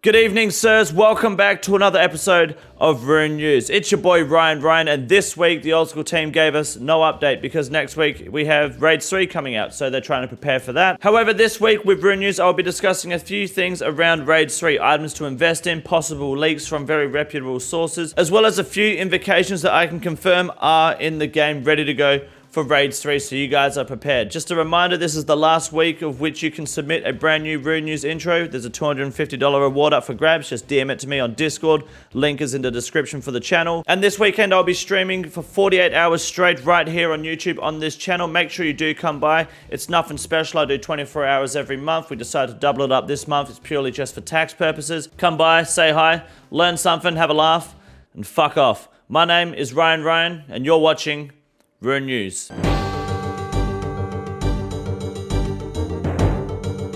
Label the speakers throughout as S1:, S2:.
S1: Good evening, sirs. Welcome back to another episode of RuneNews. It's your boy Ryan, and this week the old school team gave us no update because next week we have Raid 3 coming out, so they're trying to prepare for that. However, this week with RuneNews, I'll be discussing a few things around Raid 3, items to invest in, possible leaks from very reputable sources, as well as a few invocations that I can confirm are in the game, ready to go for Raids 3, so you guys are prepared. Just a reminder, this is the last week of which you can submit a brand new RuneNews intro. There's a $250 reward up for grabs. Just DM it to me on Discord. Link is in the description for the channel. And this weekend, I'll be streaming for 48 hours straight right here on YouTube on this channel. Make sure you do come by. It's nothing special. I do 24 hours every month. We decided to double it up this month. It's purely just for tax purposes. Come by, say hi, learn something, have a laugh, and fuck off. My name is Ryan, and you're watching RuneNews.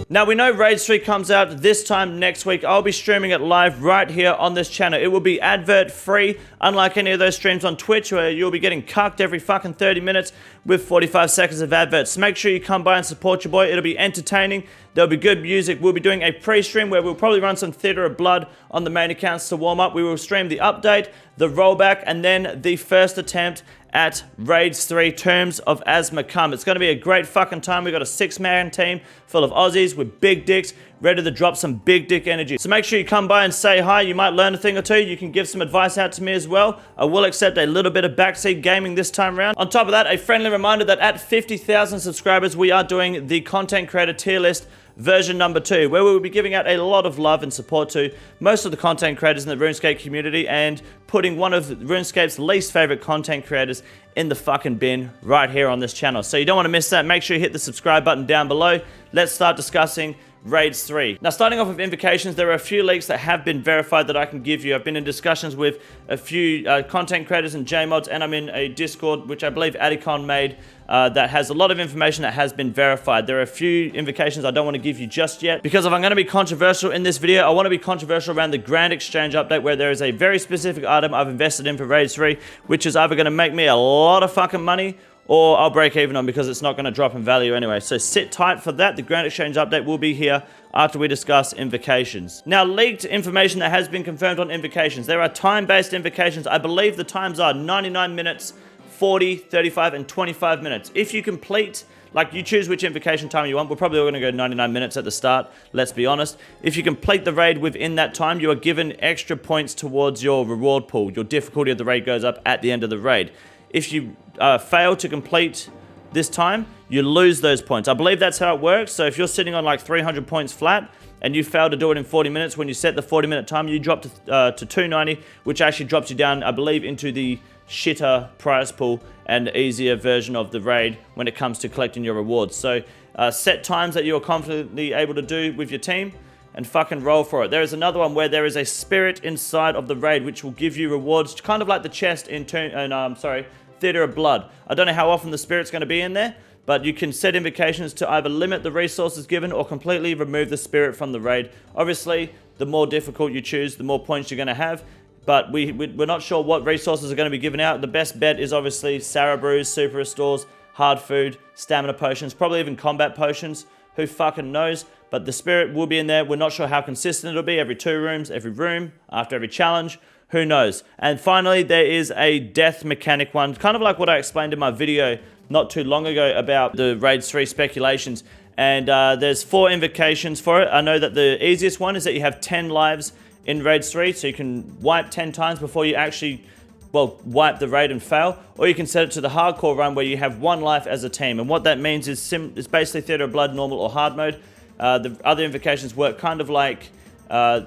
S1: Now, we know Raid 3 comes out this time next week. I'll be streaming it live right here on this channel. It will be advert free, unlike any of those streams on Twitch where you'll be getting cucked every fucking 30 minutes with 45 seconds of adverts. So make sure you come by and support your boy. It'll be entertaining. There'll be good music. We'll be doing a pre-stream where we'll probably run some Theatre of Blood on the main accounts to warm up. We will stream the update, the rollback, and then the first attempt at Raids 3 Terms of Asthma Come. It's going to be a great fucking time. We've got a 6-man team full of Aussies with big dicks ready to drop some big dick energy. So make sure you come by and say hi. You might learn a thing or two. You can give some advice out to me as well. I will accept a little bit of backseat gaming this time around. On top of that, a friendly reminder that at 50,000 subscribers, we are doing the content creator tier list version number 2, where we will be giving out a lot of love and support to most of the content creators in the RuneScape community and putting one of RuneScape's least favorite content creators in the fucking bin right here on this channel. So you don't want to miss that. Make sure you hit the subscribe button down below. Let's start discussing Raids 3. Now, starting off with invocations, there are a few leaks that have been verified that I can give you. I've been in discussions with a few content creators and JMods, and I'm in a Discord, which I believe Adicon made, that has a lot of information that has been verified. There are a few invocations I don't want to give you just yet, because if I'm going to be controversial in this video, I want to be controversial around the Grand Exchange update, where there is a very specific item I've invested in for Raids 3, which is either going to make me a lot of fucking money, or I'll break even on because it's not going to drop in value anyway. So sit tight for that. The Grand Exchange update will be here after we discuss invocations. Now, leaked information that has been confirmed on invocations. There are time-based invocations. I believe the times are 99 minutes, 40, 35, and 25 minutes. If you complete, like, you choose which invocation time you want. We're probably all going to go 99 minutes at the start, let's be honest. If you complete the raid within that time, you are given extra points towards your reward pool. Your difficulty of the raid goes up at the end of the raid. If you fail to complete this time, you lose those points. I believe that's how it works. So if you're sitting on like 300 points flat and you fail to do it in 40 minutes, when you set the 40-minute time, you drop to 290, which actually drops you down, I believe, into the shitter prize pool and easier version of the raid when it comes to collecting your rewards. So set times that you're confidently able to do with your team and fucking roll for it. There is another one where there is a spirit inside of the raid which will give you rewards, kind of like the chest in Theatre of Blood. I don't know how often the spirit's going to be in there, but you can set invocations to either limit the resources given or completely remove the spirit from the raid. Obviously, the more difficult you choose, the more points you're going to have, but we're not sure what resources are going to be given out. The best bet is obviously Sarah Brews, Super Restores, Hard Food, Stamina Potions, probably even Combat Potions. Who fucking knows? But the spirit will be in there. We're not sure how consistent it'll be. Every 2 rooms, every room, after every challenge. Who knows? And finally, there is a death mechanic one, kind of like what I explained in my video not too long ago about the Raids 3 speculations. And there's 4 invocations for it. I know that the easiest one is that you have 10 lives in Raids 3, so you can wipe 10 times before you actually, well, wipe the raid and fail. Or you can set it to the hardcore run where you have 1 life as a team. And what that means is it's basically Theatre of Blood, normal or hard mode. The other invocations work kind of like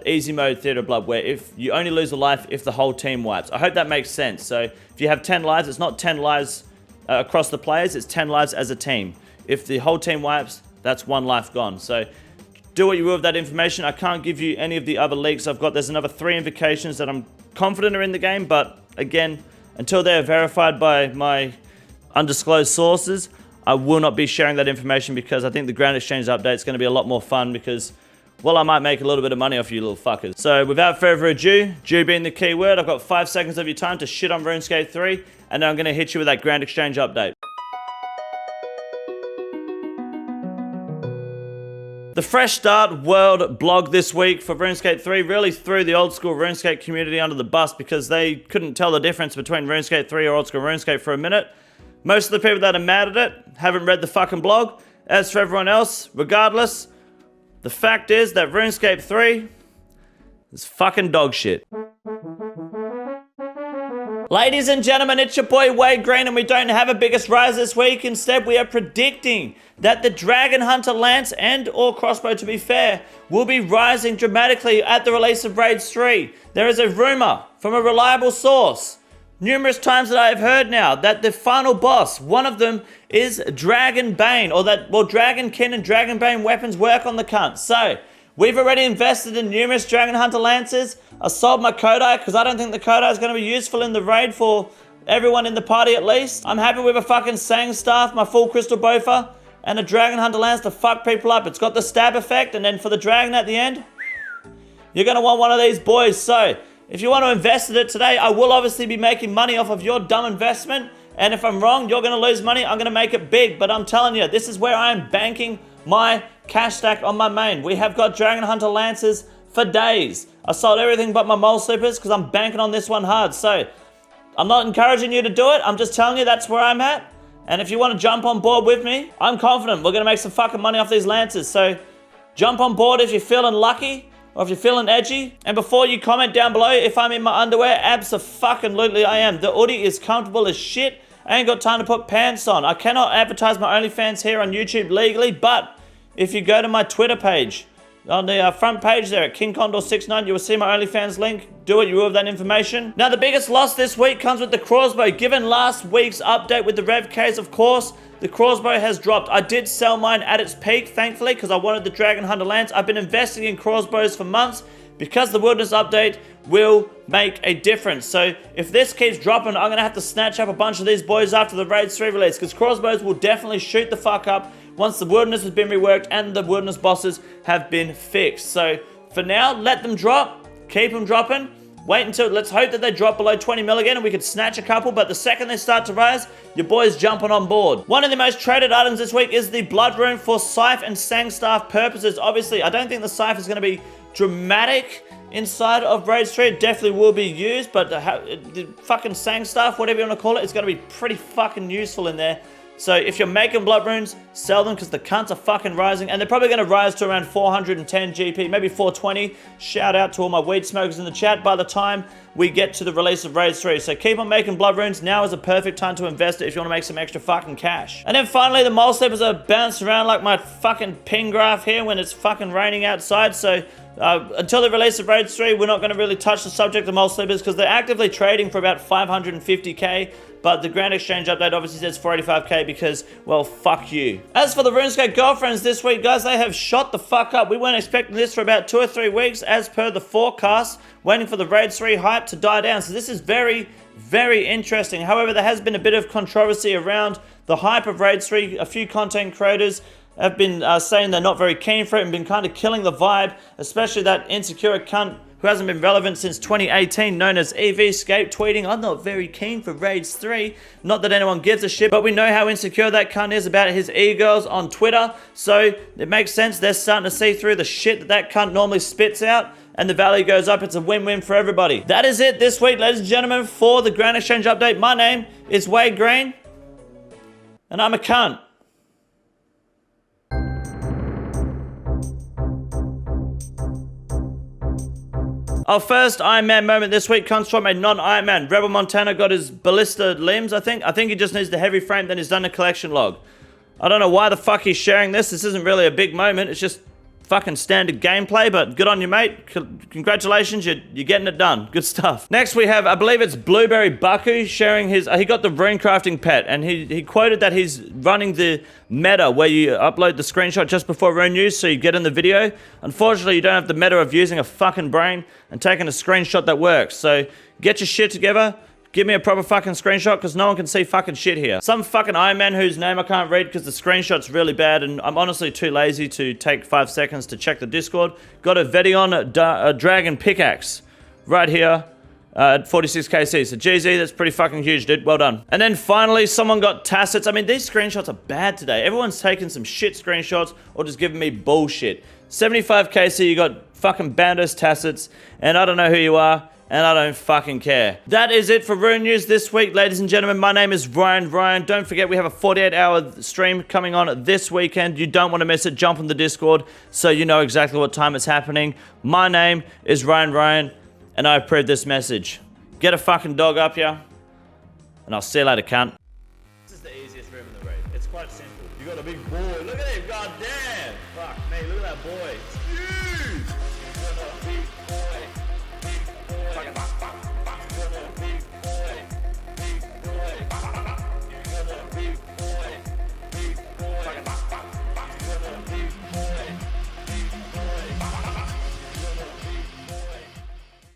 S1: easy mode Theatre of Blood, where if you only lose a life if the whole team wipes. I hope that makes sense. So if you have 10 lives, it's not 10 lives across the players, it's 10 lives as a team. If the whole team wipes, that's 1 life gone. So do what you will with that information. I can't give you any of the other leaks I've got. There's another 3 invocations that I'm confident are in the game, but again, until they're verified by my undisclosed sources, I will not be sharing that information, because I think the Grand Exchange update is going to be a lot more fun, because, well, I might make a little bit of money off you little fuckers. So without further ado, Jew being the key word, I've got 5 seconds of your time to shit on RuneScape 3, and then I'm going to hit you with that Grand Exchange update. The Fresh Start World blog this week for RuneScape 3 really threw the old school RuneScape community under the bus because they couldn't tell the difference between RuneScape 3 or old school RuneScape for a minute. Most of the people that are mad at it haven't read the fucking blog. As for everyone else, regardless, the fact is that RuneScape 3 is fucking dog shit. Ladies and gentlemen, it's your boy Wade Green, and we don't have a biggest rise this week. Instead, we are predicting that the Dragon Hunter Lance and or Crossbow, to be fair, will be rising dramatically at the release of Raids 3. There is a rumor from a reliable source, numerous times that I have heard now, that the final boss, one of them, is Dragon Bane, or that, well, Dragonkin and Dragon Bane weapons work on the cunt. So, we've already invested in numerous Dragon Hunter Lances. I sold my Kodai because I don't think the Kodai is going to be useful in the raid for everyone in the party at least. I'm happy with a fucking Sang Staff, my full Crystal Bofa, and a Dragon Hunter Lance to fuck people up. It's got the stab effect, and then for the dragon at the end, you're going to want one of these boys. So, if you want to invest in it today, I will obviously be making money off of your dumb investment. And if I'm wrong, you're going to lose money. I'm going to make it big. But I'm telling you, this is where I am banking my cash stack on my main. We have got Dragon Hunter Lances for days. I sold everything but my mole slippers because I'm banking on this one hard. So, I'm not encouraging you to do it. I'm just telling you that's where I'm at. And if you want to jump on board with me, I'm confident we're going to make some fucking money off these Lances. So, jump on board if you're feeling lucky or if you're feeling edgy. And before you comment down below if I'm in my underwear, abso-fucking-lutely I am. The hoodie is comfortable as shit. I ain't got time to put pants on. I cannot advertise my OnlyFans here on YouTube legally, but if you go to my Twitter page, on the front page there at KingCondor69, you will see my OnlyFans link. Do it, you will have that information. Now, the biggest loss this week comes with the crossbow. Given last week's update with the Rev Ks, of course, the crossbow has dropped. I did sell mine at its peak, thankfully, because I wanted the Dragon Hunter Lance. I've been investing in crossbows for months because the Wilderness update will make a difference. So if this keeps dropping, I'm going to have to snatch up a bunch of these boys after the Raids 3 release, because crossbows will definitely shoot the fuck up once the Wilderness has been reworked and the Wilderness bosses have been fixed. So for now, let them drop, keep them dropping. Wait until, let's hope that they drop below 20 mil again and we could snatch a couple, but the second they start to rise, your boy's jumping on board. One of the most traded items this week is the Blood Rune for Scythe and Sang Staff purposes. Obviously, I don't think the Scythe is going to be dramatic inside of Raids 3. It definitely will be used, but the fucking Sang Staff, whatever you want to call it, is going to be pretty fucking useful in there. So if you're making blood runes, sell them because the cunts are fucking rising. And they're probably going to rise to around 410 GP, maybe 420. Shout out to all my weed smokers in the chat by the time we get to the release of Raids 3. So keep on making blood runes. Now is a perfect time to invest it if you want to make some extra fucking cash. And then finally, the mole slippers are bouncing around like my fucking ping graph here when it's fucking raining outside. So until the release of Raids 3, we're not going to really touch the subject of mole slippers because they're actively trading for about 550k. But the Grand Exchange update obviously says 485k because, well, fuck you. As for the RuneScape girlfriends this week, guys, they have shot the fuck up. We weren't expecting this for about 2 or 3 weeks as per the forecast, waiting for the Raids 3 hype to die down. So this is very, very interesting. However, there has been a bit of controversy around the hype of Raids 3. A few content creators have been saying they're not very keen for it and been kind of killing the vibe, especially that insecure cunt who hasn't been relevant since 2018, known as EVscape, tweeting, "I'm not very keen for Raids 3. Not that anyone gives a shit, but we know how insecure that cunt is about his e-girls on Twitter. So it makes sense they're starting to see through the shit that cunt normally spits out, and the value goes up. It's a win-win for everybody. That is it this week, ladies and gentlemen, for the Grand Exchange update. My name is Wade Green, and I'm a cunt. Our first Iron Man moment this week comes from a non-Iron Man. Rebel Montana got his ballista limbs, I think. I think he just needs the heavy frame, then he's done a collection log. I don't know why the fuck he's sharing this. This isn't really a big moment. It's just fucking standard gameplay, but good on you, mate. Congratulations, you're getting it done. Good stuff. Next we have, I believe it's Blueberry Baku sharing his, he got the rune crafting pet, and he quoted that he's running the meta where you upload the screenshot just before RuneNews so you get in the video. Unfortunately, you don't have the meta of using a fucking brain and taking a screenshot that works. So get your shit together. Give me a proper fucking screenshot because no one can see fucking shit here. Some fucking Iron Man whose name I can't read because the screenshot's really bad and I'm honestly too lazy to take 5 seconds to check the Discord. Got a Vedion Dragon pickaxe right here at 46 KC. So GZ, that's pretty fucking huge, dude. Well done. And then finally, someone got tacits. I mean, these screenshots are bad today. Everyone's taking some shit screenshots or just giving me bullshit. 75 KC, you got fucking Bandos tacits, and I don't know who you are, and I don't fucking care. That is it for Rune News this week, ladies and gentlemen. My name is Ryan. Don't forget, we have a 48-hour stream coming on this weekend. You don't want to miss it. Jump on the Discord so you know exactly what time it's happening. My name is Ryan, and I approve this message. Get a fucking dog up here, and I'll see you later, cunt. This is the easiest room in the raid. It's quite simple. You got a big boy. Look at him, goddamn. Fuck me, look at that boy.